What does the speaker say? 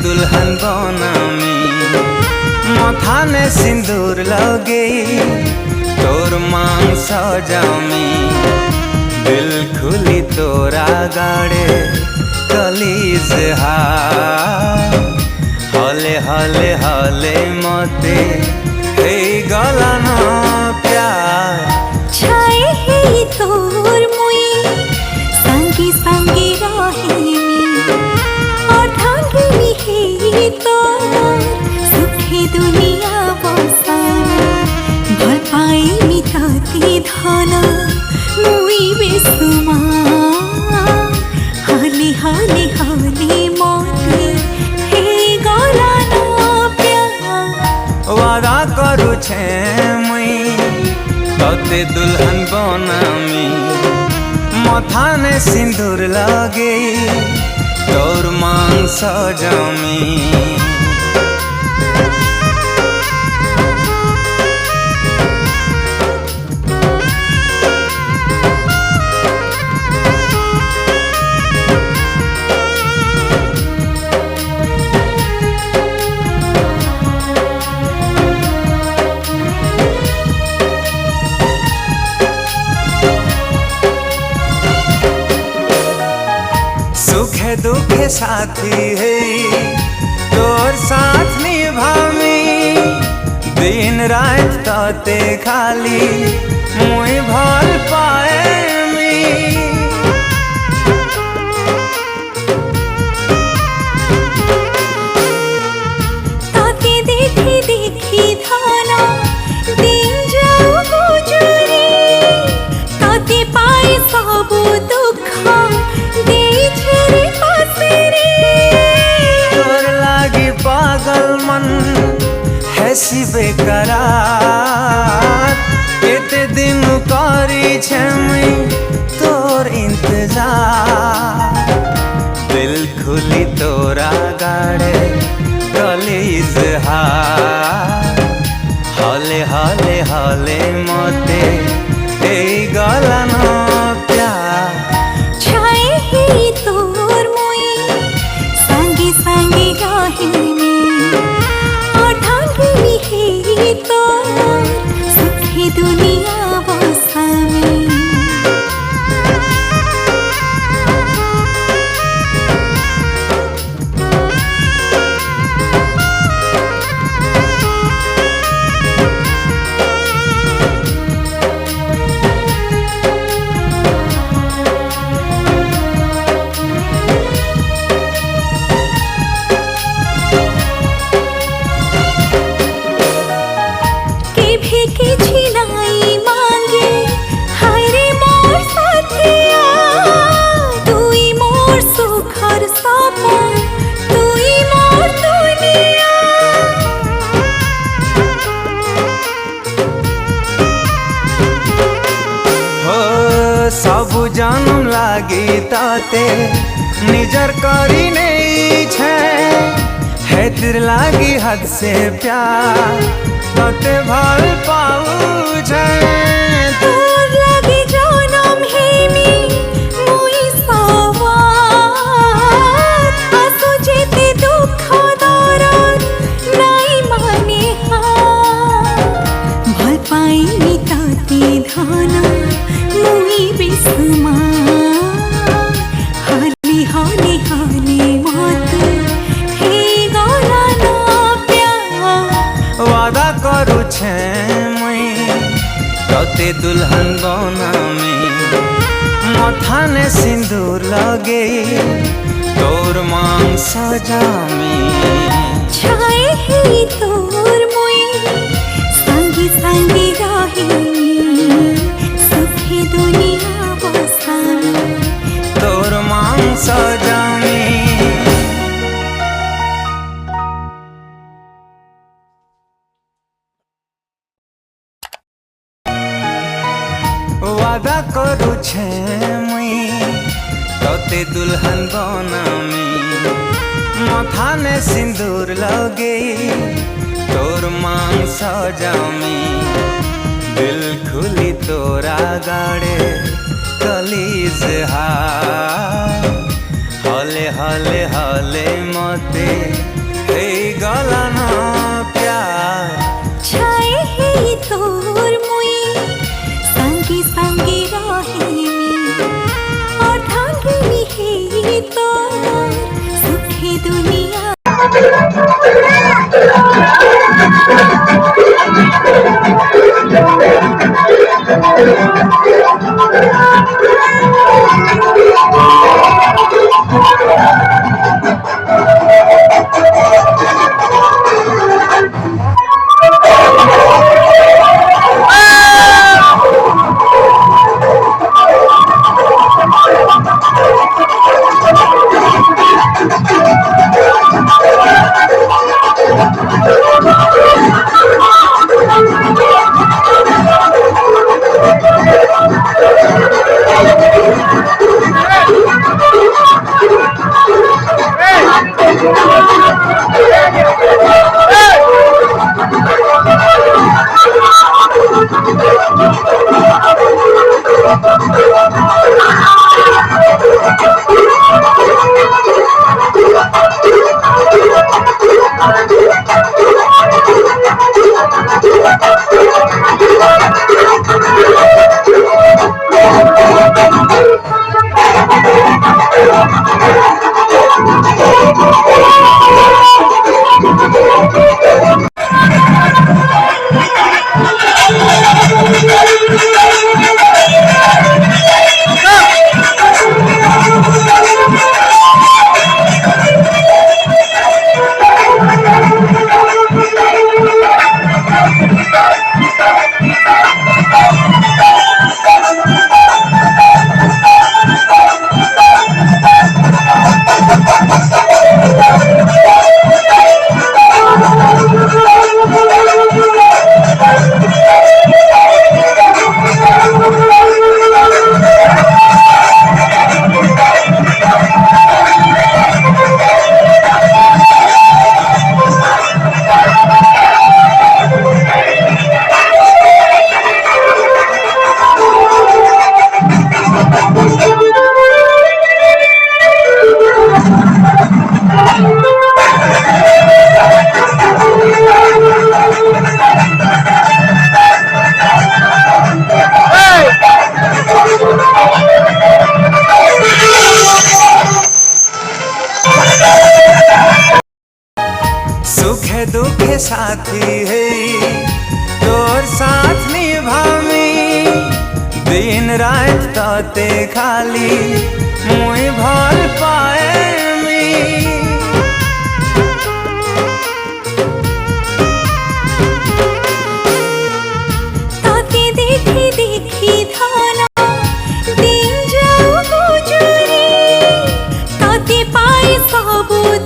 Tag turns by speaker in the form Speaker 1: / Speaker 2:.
Speaker 1: दुल्हन बनामी मथाने सिंदूर लगे तोर मांग सजामी दिल खुली तोरा गाड़े कलीज हले हले हले मते हे गलाना प्यार
Speaker 2: छाए हे तोर मुई संगी संगी रही और धांगली हे तोर सुखी दुनिया बसाना भल पाई मिताती धना मुई बेसुमा हाले हाले हाले मोते हे गलाना प्यार
Speaker 1: वादा करू छे मुई तोते दुल्हन बनामी मथाने सिंदूर लगे तोर मांग सजामी सुखे दुखे साथी है तोर साथ निभामी दिन रात तोते खाली मुई भल पाए
Speaker 2: ताते देखी देखी धाना दिन जाऊ गुजरी ताते पाए सब दुख पागल मन
Speaker 1: हैसी बेकरार केते दिन करी छे मुई तोर इंतजार दिल खुली तोरा गाड़े कलीज हले हले हले मते ए गलाना प्यार
Speaker 2: छाए हे तोर मुई संगी संगी गाही सुखी दुनिया बसामी
Speaker 1: सबु जन्म लागी ताते निजर करी नहीं छे है तिर लागी हद से प्यार ताते भल पाऊ छे
Speaker 2: तोर लागी जनम हे मी मुई सवार आसु जेते दुख दरद नाई माने भल पाई मिताती धना मुई बेसुमा हाले हाले हाले मत हे गलाना प्यार
Speaker 1: वादा करू छे मुई तोते दुल्हन बनामी मथाने सिंदूर लगे तोर मांग सजामी
Speaker 2: छाए हे तोर मुई संगी संगी रही सुखी दुनिया बसामी
Speaker 1: तोर मांग सजामी वादा करू छे मुई तोते दुल्हन बनामी मथाने सिंदूर लगे तोर मांग सजामी दिल खुली तोरा गाड़े कलीज हले हाले हाले हाले मते हे गला ना प्यार
Speaker 2: छाए हे तोर मुई संगी संगी रही अर्धांगिनी हे तोर सुखी दुनिया
Speaker 1: सुखे दुखे साथी है तोर साथ निभामी दिन रात ताते खाली मुई भल पाए
Speaker 2: ताते देखी देखी धाना दिन जाऊ गुजरी ताते पाए साबुत